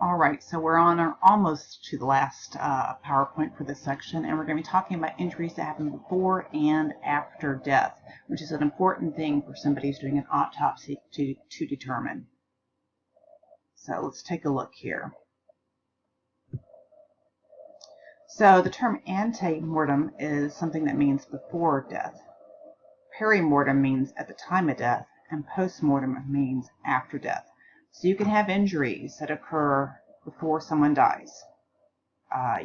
All right, so we're on almost to the last PowerPoint for this section, and we're going to be talking about injuries that happen before and after death, which is an important thing for somebody who's doing an autopsy to determine. So let's take a look here. So the term ante-mortem is something that means before death. Perimortem means at the time of death, and post-mortem means after death. So you can have injuries that occur before someone dies.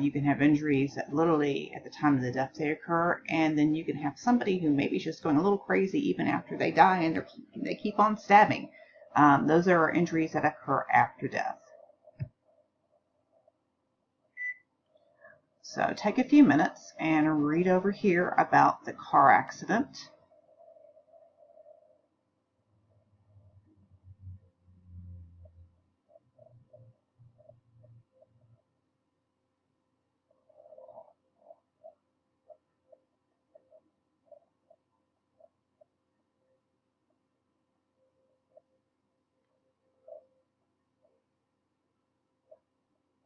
You can have injuries that literally at the time of the death they occur, and then you can have somebody who maybe is just going a little crazy even after they die, and they keep on stabbing. Those are injuries that occur after death. So take a few minutes and read over here about the car accident.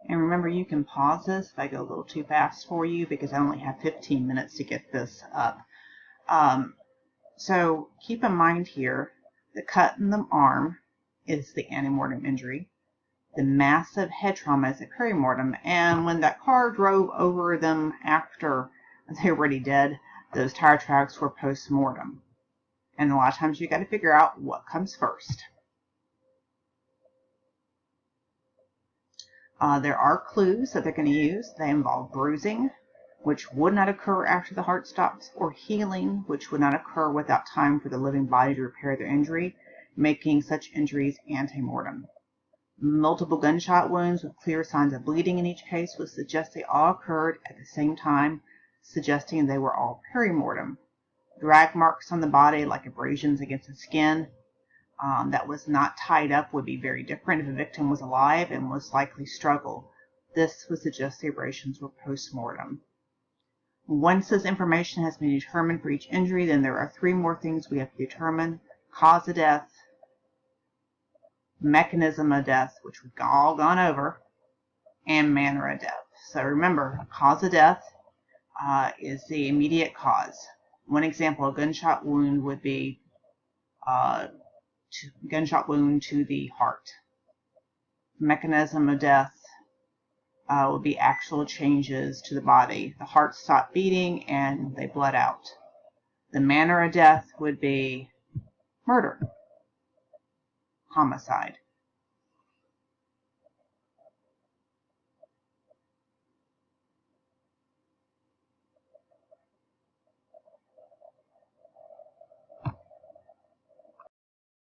And remember, you can pause this if I go a little too fast for you, because I only have 15 minutes to get this up. So keep in mind here, the cut in the arm is the antemortem injury. The massive head trauma is a perimortem. And when that car drove over them after they were already dead, those tire tracks were post-mortem. And a lot of times you got to figure out what comes first. There are clues that they're going to use. They involve bruising, which would not occur after the heart stops, or healing, which would not occur without time for the living body to repair their injury, making such injuries ante-mortem. Multiple gunshot wounds with clear signs of bleeding in each case would suggest they all occurred at the same time, suggesting they were all perimortem. Drag marks on the body, like abrasions against the skin, that was not tied up would be very different if a victim was alive and was likely struggle. This would suggest the abrasions were post-mortem. Once this information has been determined for each injury, then there are three more things we have to determine: cause of death, mechanism of death, which we've all gone over, and manner of death. So remember, cause of death is the immediate cause. One example, a gunshot wound would be gunshot wound to the heart. Mechanism of death would be actual changes to the body. The heart stopped beating and they bled out. The manner of death would be murder, homicide.